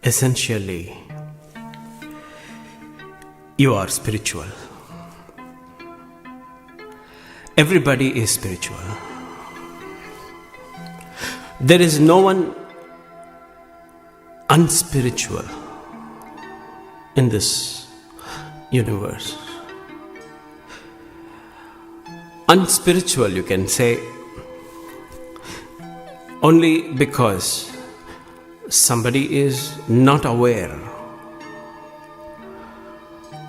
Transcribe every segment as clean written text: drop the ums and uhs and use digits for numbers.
Essentially, you are spiritual. Everybody is spiritual. There is no one unspiritual in this universe. Unspiritual, you can say, only because somebody is not aware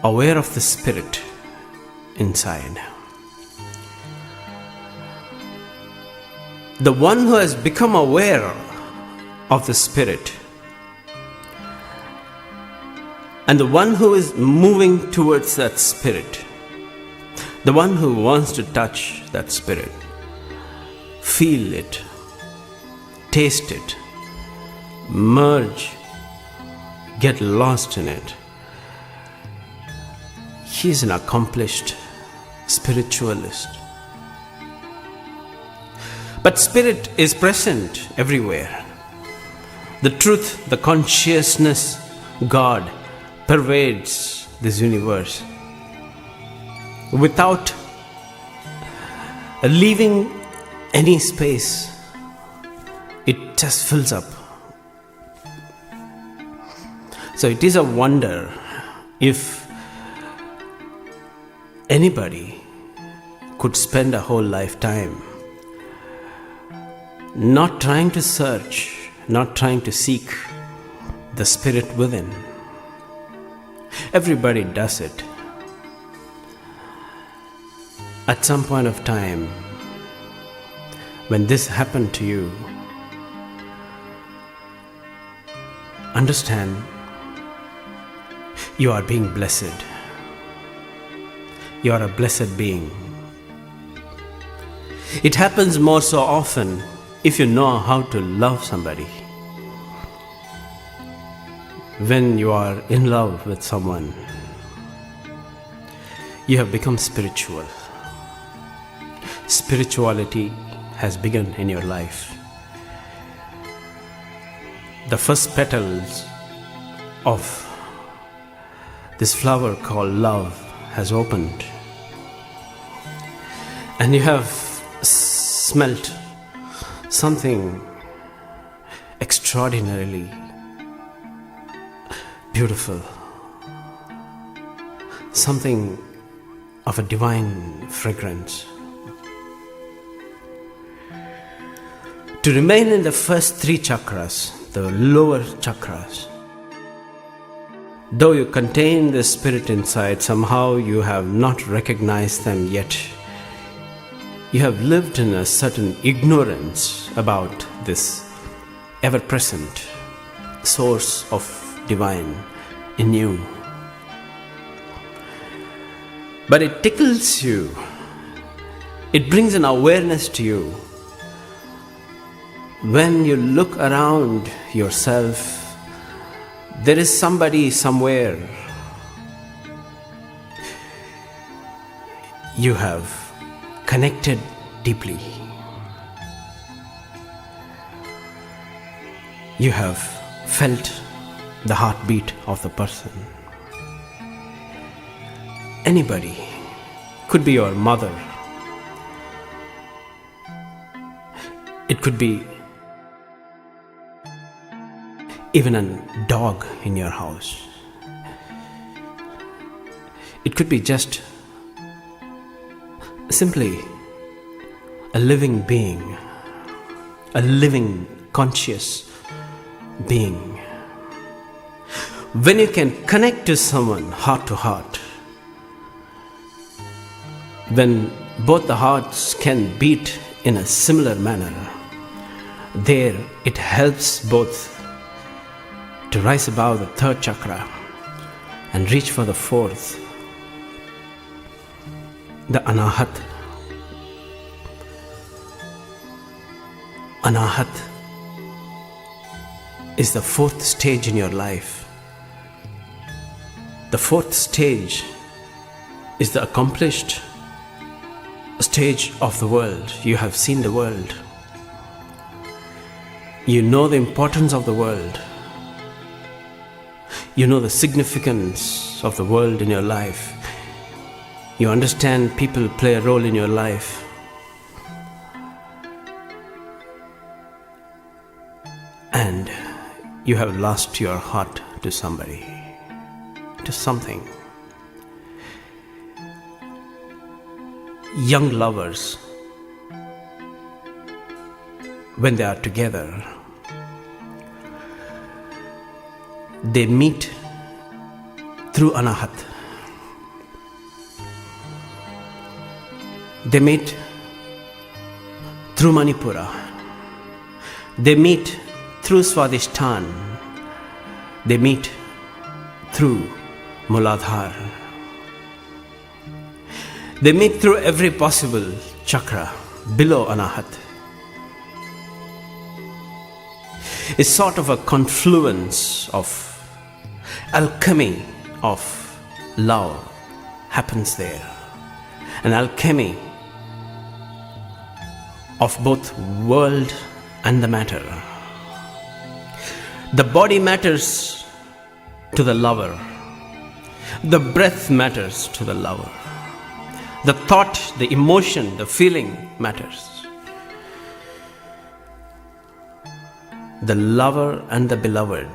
of the spirit inside. The one who has become aware of the spirit and the one who is moving towards that spirit, the one who wants to touch that spirit, feel it, taste it, merge, get lost in it. He is an accomplished spiritualist. But spirit is present everywhere. The truth, the consciousness, God pervades this universe without leaving any space. It just fills up. So it is a wonder if anybody could spend a whole lifetime not trying to search, not trying to seek the spirit within. Everybody does it. At some point of time, when this happened to you, understand you are being blessed. You are a blessed being. It happens more so often if you know how to love somebody. When you are in love with someone, you have become spiritual. Spirituality has begun in your life. The first petals of this flower called love has opened, and you have smelt something extraordinarily beautiful, something of a divine fragrance. To remain in the first three chakras, the lower chakras, though you contain the spirit inside, somehow you have not recognized them yet. You have lived in a certain ignorance about this ever-present source of divine in you. But it tickles you. It brings an awareness to you. When you look around yourself, there is somebody somewhere. You have connected deeply. You have felt the heartbeat of the person. Anybody, could be your mother. It could be even a dog in your house. It could be just simply a living being, a living conscious being. When you can connect to someone heart to heart, when both the hearts can beat in a similar manner, there it helps both to rise above the third chakra and reach for the fourth, the Anahata. Anahata is the fourth stage in your life. The fourth stage is the accomplished stage of the world. You have seen the world. You know the importance of the world. You know the significance of the world in your life. You understand people play a role in your life. And you have lost your heart to somebody, to something. Young lovers, when they are together, they meet through Anahata. They meet through Manipura. They meet through Swadhisthana. They meet through Muladhara. They meet through every possible chakra below Anahata. It's sort of a confluence of alchemy of love happens there. An alchemy of both world and the matter. The body matters to the lover. The breath matters to the lover. The thought, the emotion, the feeling matters. The lover and the beloved,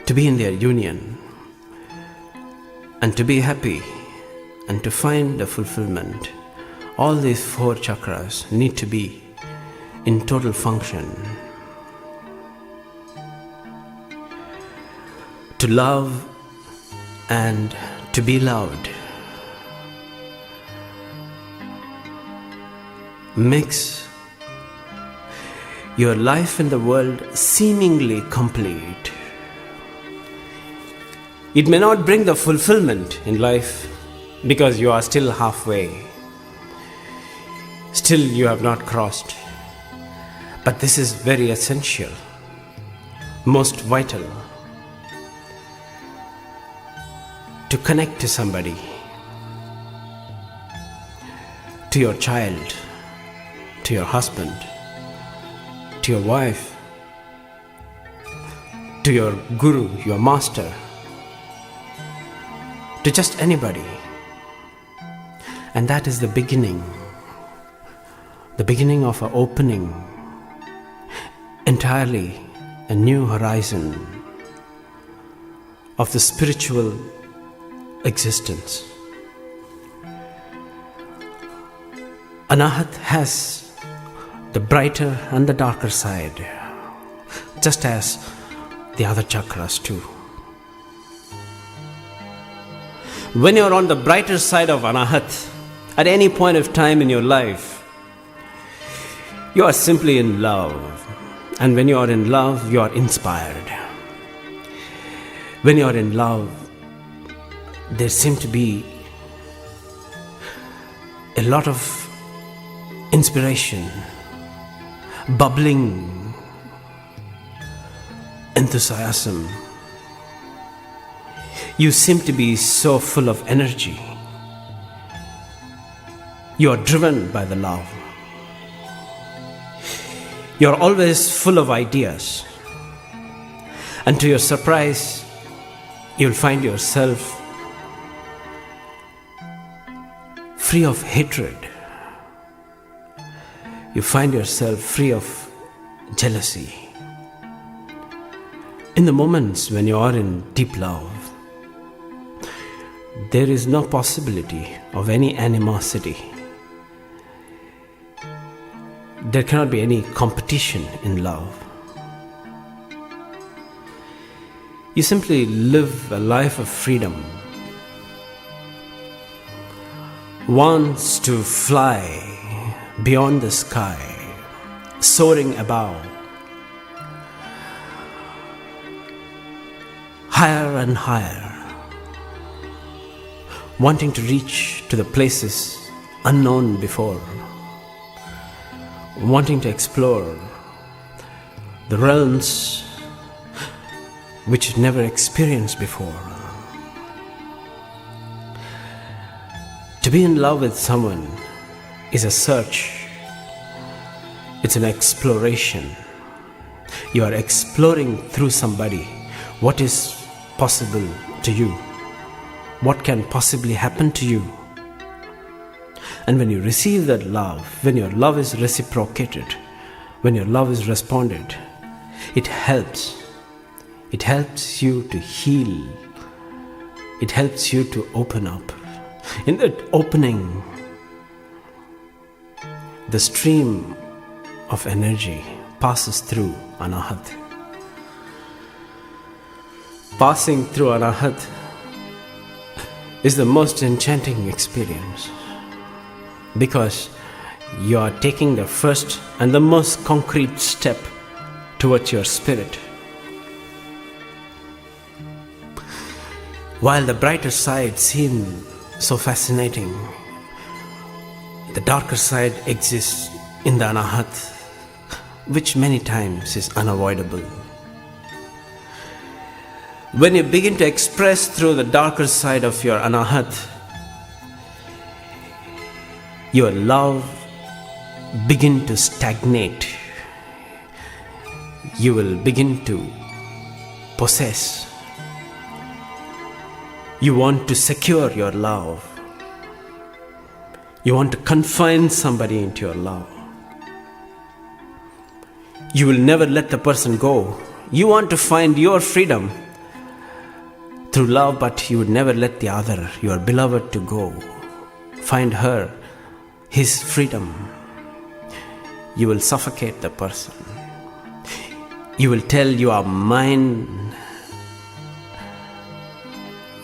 to be in their union and to be happy and to find the fulfillment, all these 4 chakras need to be in total function. To love and to be loved makes your life in the world seemingly complete. It may not bring the fulfillment in life because you are still halfway. Still you have not crossed. But this is very essential, most vital. To connect to somebody, to your child, to your husband, to your wife, to your guru, your master, to just anybody. And that is the beginning of an opening, entirely a new horizon of the spiritual existence. Anahata has the brighter and the darker side, just as the other chakras too. When you're on the brighter side of Anahata, at any point of time in your life, you are simply in love. And when you are in love, you are inspired. When you are in love, there seems to be a lot of inspiration, bubbling enthusiasm. You seem to be so full of energy. You are driven by the love. You are always full of ideas. And to your surprise, you'll find yourself free of hatred. You find yourself free of jealousy. In the moments when you are in deep love, there is no possibility of any animosity. There cannot be any competition in love. You simply live a life of freedom. Wants to fly beyond the sky, soaring above, higher and higher, wanting to reach to the places unknown before, wanting to explore the realms which never experienced before. To be in love with someone is a search. It's an exploration. You are exploring through somebody what is possible to you, what can possibly happen to you. And when you receive that love, when your love is reciprocated, when your love is responded, it helps. It helps you to heal. It helps you to open up. In that opening, the stream of energy passes through Anahata. Passing through Anahata is the most enchanting experience, because you are taking the first and the most concrete step towards your spirit. While the brighter side seems so fascinating, the darker side exists in the Anahata, which many times is unavoidable. When you begin to express through the darker side of your Anahata, your love begin to stagnate. You will begin to possess. You want to secure your love. You want to confine somebody into your love. You will never let the person go. You want to find your freedom through love, but you would never let the other, your beloved, to go. Find her, his freedom. You will suffocate the person. You will tell, you are mine,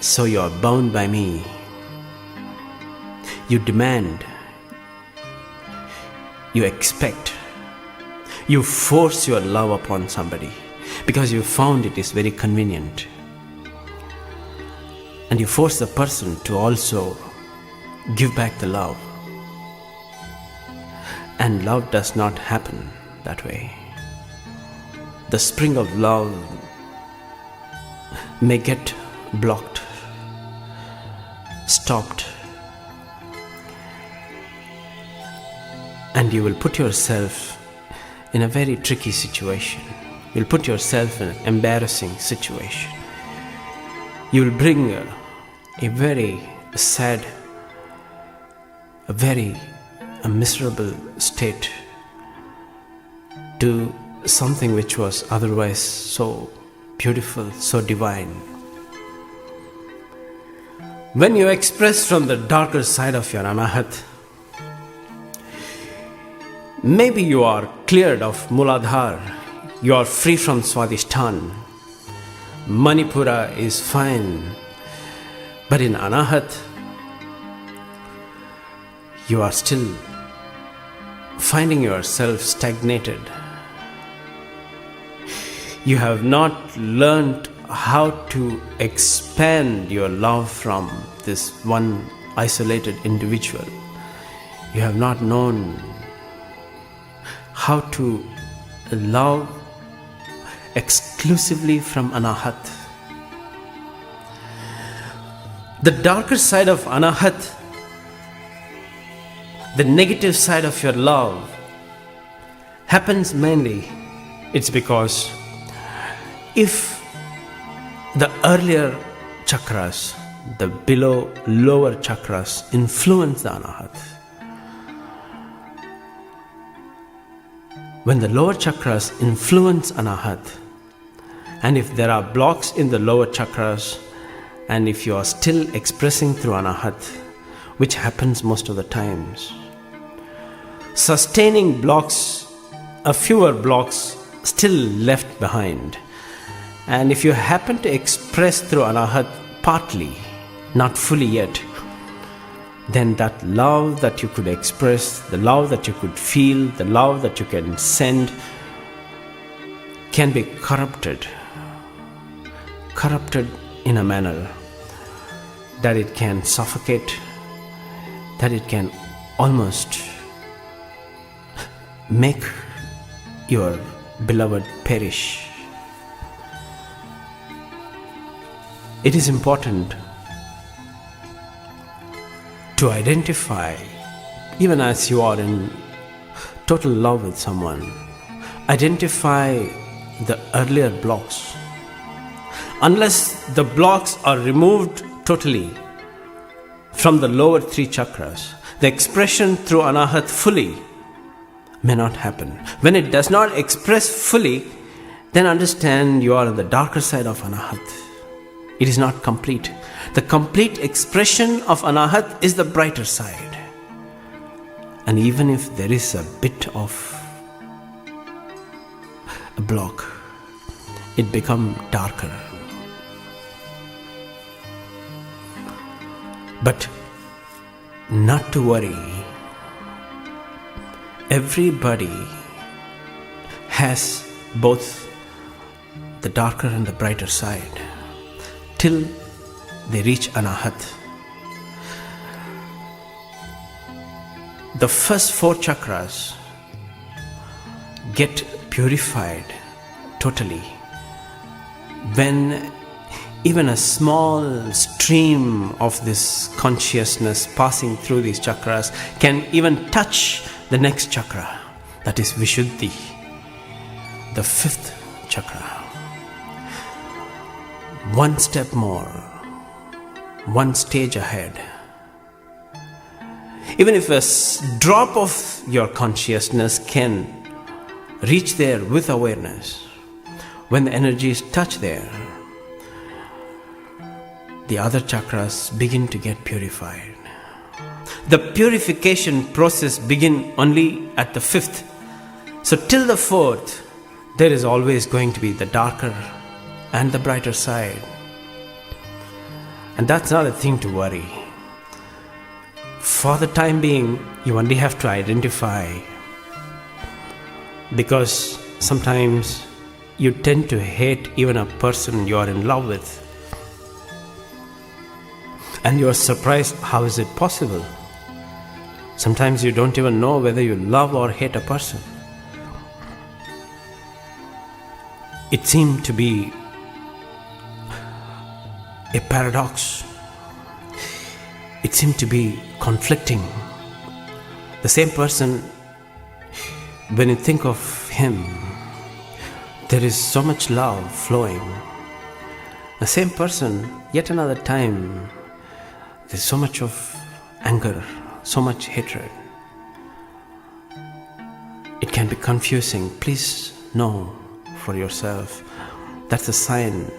so you are bound by me. You demand. You expect. You force your love upon somebody because you found it is very convenient. And you force the person to also give back the love. And love does not happen that way. The spring of love may get blocked, stopped, and you will put yourself in a very tricky situation. You'll put yourself in an embarrassing situation. You will bring a very sad, a miserable state to something which was otherwise so beautiful, so divine. When you express from the darker side of your Anahata, maybe you are cleared of Muladhara, you are free from Swadhisthana, Manipura is fine, but in Anahata, you are still finding yourself stagnated. You have not learned how to expand your love from this one isolated individual. You have not known how to love exclusively from Anahata. The darker side of Anahata, the negative side of your love, happens mainly, it's because if the earlier chakras, the lower chakras influence the Anahata, when the lower chakras influence Anahata, and if there are blocks in the lower chakras, and if you are still expressing through Anahata, which happens most of the times, sustaining blocks, a fewer blocks still left behind. And if you happen to express through Anahata partly, not fully yet, then that love that you could express, the love that you could feel, the love that you can send can be corrupted in a manner that it can suffocate, that it can almost make your beloved perish. It is important to identify, even as you are in total love with someone, identify the earlier blocks. Unless the blocks are removed totally from the lower three chakras, the expression through Anahata fully may not happen. When it does not express fully, then understand you are on the darker side of Anahata. It is not complete. The complete expression of Anahata is the brighter side. And even if there is a bit of a block, it becomes darker. But not to worry. Everybody has both the darker and the brighter side till they reach Anahata. The first four chakras get purified totally when even a small stream of this consciousness passing through these chakras can even touch the next chakra, that is Vishuddhi, the fifth chakra. One step more, one stage ahead. Even if a drop of your consciousness can reach there with awareness, when the energies touch there, the other chakras begin to get purified. The purification process begins only at the fifth. So till the fourth, there is always going to be the darker and the brighter side. And that's not a thing to worry. For the time being, you only have to identify, because sometimes you tend to hate even a person you are in love with. And you are surprised, how is it possible? Sometimes you don't even know whether you love or hate a person. It seemed to be a paradox. It seemed to be conflicting. The same person, when you think of him, there is so much love flowing. The same person, yet another time, there's so much of anger, so much hatred. It can be confusing. Please know for yourself, that's a sign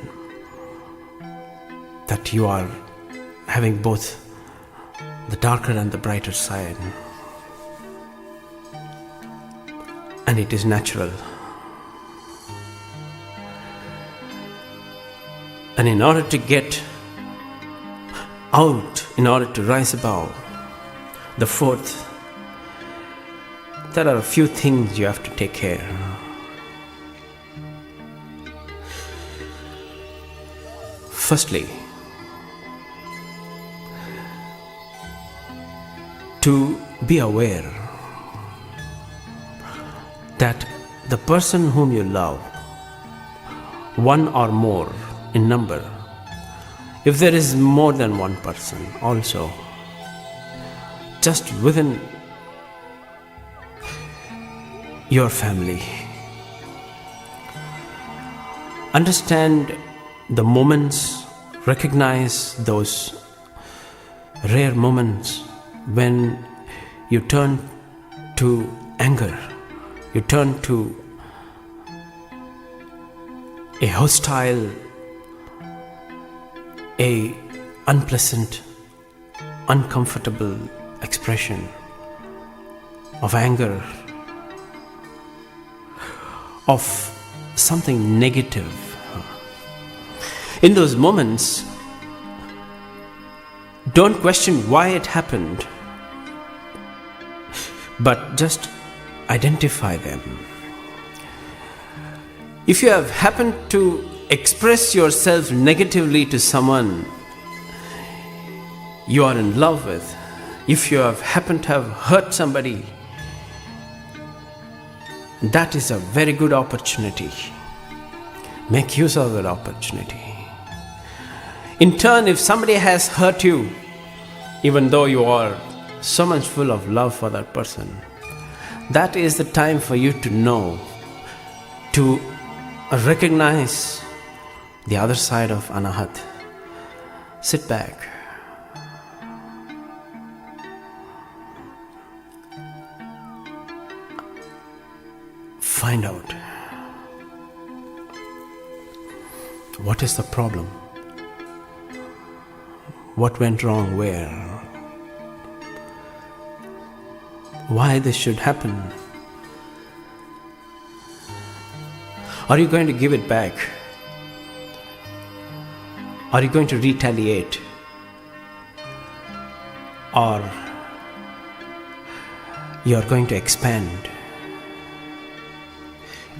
that you are having both the darker and the brighter side. And it is natural. And in order to get out, in order to rise above the fourth, there are a few things you have to take care. Firstly, to be aware that the person whom you love, one or more in number, if there is more than one person also, just within your family, understand the moments, recognize those rare moments when you turn to anger, you turn to a hostile, a unpleasant, uncomfortable expression of anger, of something negative. In those moments, don't question why it happened, but just identify them. If you have happened to express yourself negatively to someone you are in love with, if you have happened to have hurt somebody, that is a very good opportunity. Make use of that opportunity. In turn, if somebody has hurt you, even though you are so much full of love for that person, that is the time for you to know, to recognize the other side of Anahata. Sit back. Find out what is the problem, what went wrong where, why this should happen. Are you going to give it back? Are you going to retaliate? Or you are going to expand?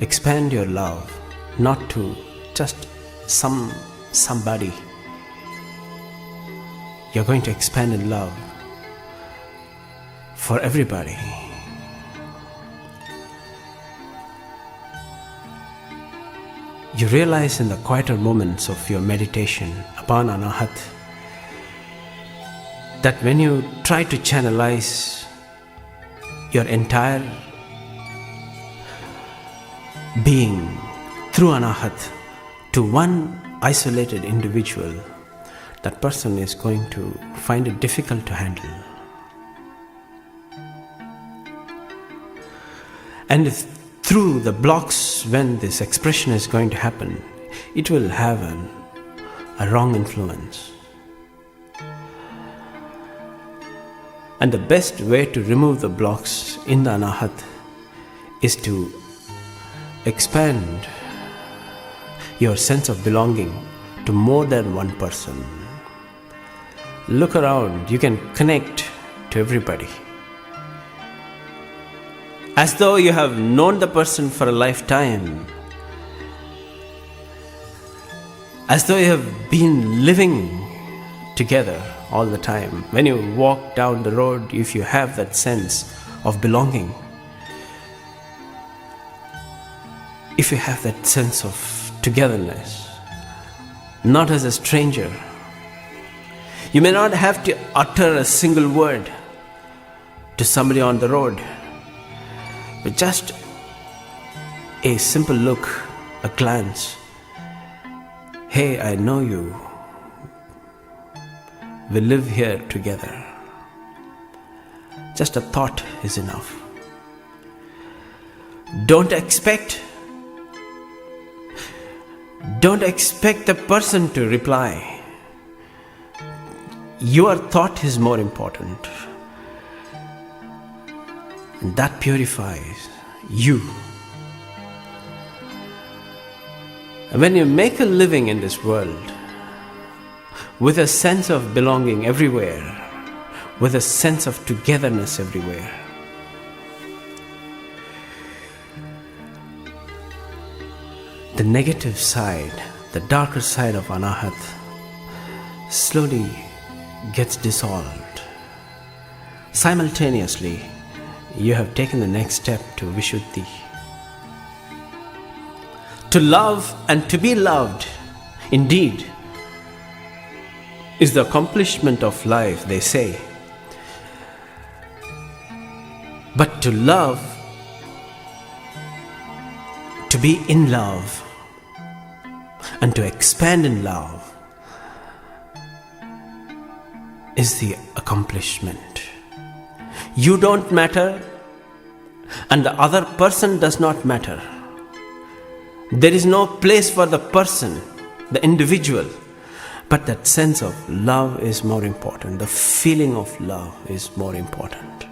Expand your love, not to just somebody. You're going to expand in love for everybody. You realize in the quieter moments of your meditation upon Anahata that when you try to channelize your entire being through Anahata to one isolated individual, that person is going to find it difficult to handle. And through the blocks when this expression is going to happen, it will have a wrong influence. And the best way to remove the blocks in the Anahata is to expand your sense of belonging to more than one person. Look around, you can connect to everybody. As though you have known the person for a lifetime. As though you have been living together all the time. When you walk down the road, if you have that sense of belonging, if you have that sense of togetherness, not as a stranger, you may not have to utter a single word to somebody on the road, but just a simple look, a glance. Hey, I know you. We live here together. Just a thought is enough. Don't expect the person to reply. Your thought is more important. And that purifies you. When you make a living in this world with a sense of belonging everywhere, with a sense of togetherness everywhere, the negative side, the darker side of Anahata slowly gets dissolved. Simultaneously, you have taken the next step to Vishuddhi. To love and to be loved, indeed, is the accomplishment of life, they say. But to love, to be in love, and to expand in love is the accomplishment. You don't matter, and the other person does not matter. There is no place for the person, the individual, but that sense of love is more important. The feeling of love is more important.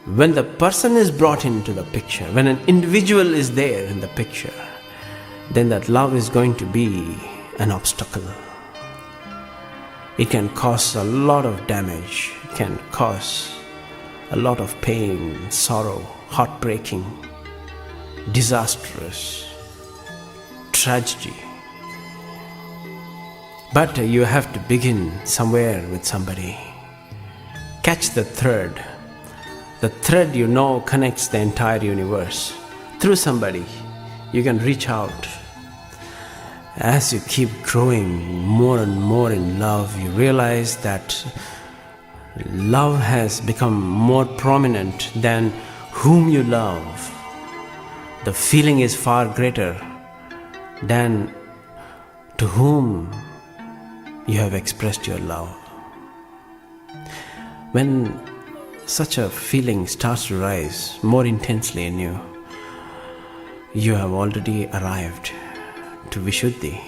When the person is brought into the picture, when an individual is there in the picture, then that love is going to be an obstacle. It can cause a lot of damage. It can cause a lot of pain, sorrow, heartbreaking, disastrous, tragedy. But you have to begin somewhere with somebody. Catch the thread. The thread you know connects the entire universe. Through somebody, you can reach out. As you keep growing more and more in love, you realize that love has become more prominent than whom you love. the feeling is far greater than to whom you have expressed your love. When such a feeling starts to rise more intensely in you, you have already arrived to Vishuddhi.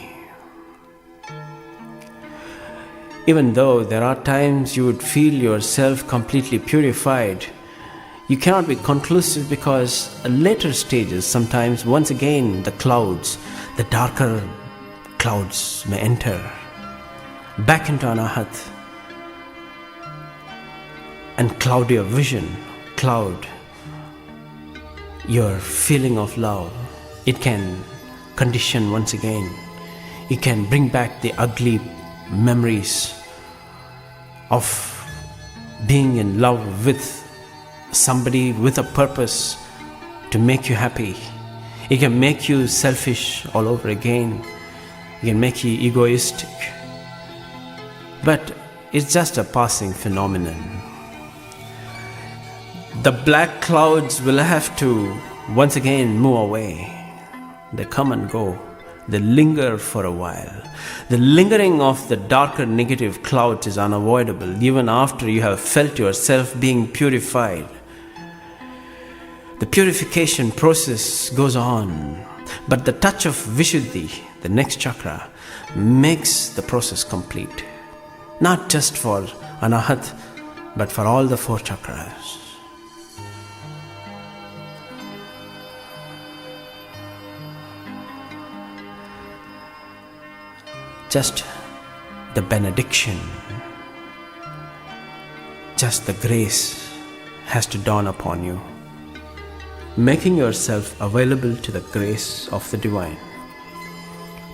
Even though there are times you would feel yourself completely purified, you cannot be conclusive, because at later stages, sometimes once again the clouds, the darker clouds may enter back into Anahat and cloud your vision, cloud your feeling of love. It can condition once again. It can bring back the ugly memories of being in love with somebody with a purpose to make you happy. It can make you selfish all over again. It can make you egoistic. But it's just a passing phenomenon. The black clouds will have to once again move away. They come and go. They linger for a while. The lingering of the darker negative clouds is unavoidable even after you have felt yourself being purified. The purification process goes on, but the touch of Vishuddhi, the next chakra, makes the process complete. Not just for Anahat, but for all the 4 chakras. Just the benediction, just the grace has to dawn upon you, making yourself available to the grace of the Divine,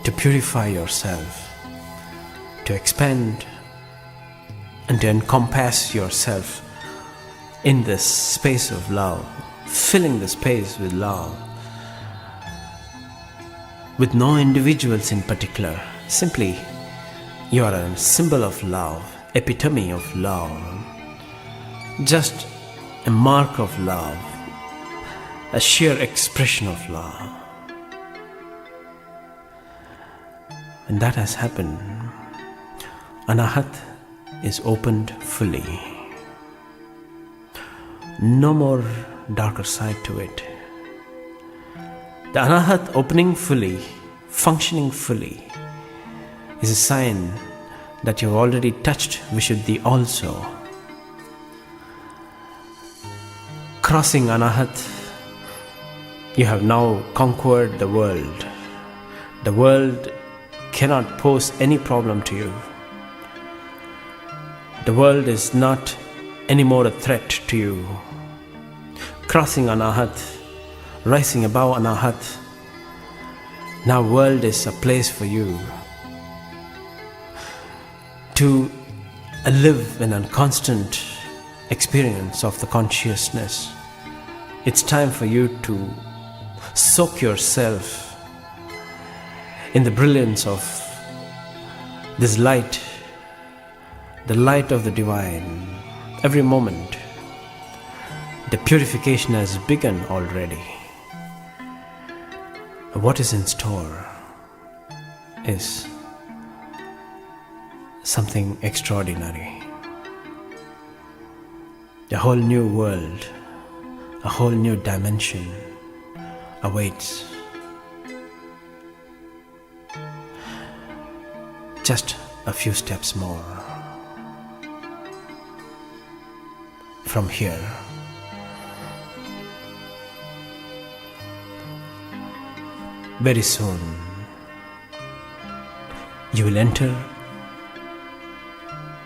to purify yourself, to expand and to encompass yourself in this space of love, filling the space with love, with no individuals in particular. Simply, you are a symbol of love, epitome of love, just a mark of love, a sheer expression of love. When that has happened, Anahat is opened fully. No more darker side to it. The Anahat opening fully, functioning fully, is a sign that you have already touched Vishuddhi also. Crossing Anahat, you have now conquered the world. The world cannot pose any problem to you. The world is not anymore a threat to you. Crossing Anahat, rising above Anahat, now world is a place for you to live in a constant experience of the consciousness. It's time for you to soak yourself in the brilliance of this light, the light of the Divine. Every moment, the purification has begun already. What is in store is something extraordinary. A whole new world, a whole new dimension awaits. Just a few steps more. From here, very soon, you will enter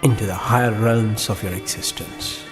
into the higher realms of your existence.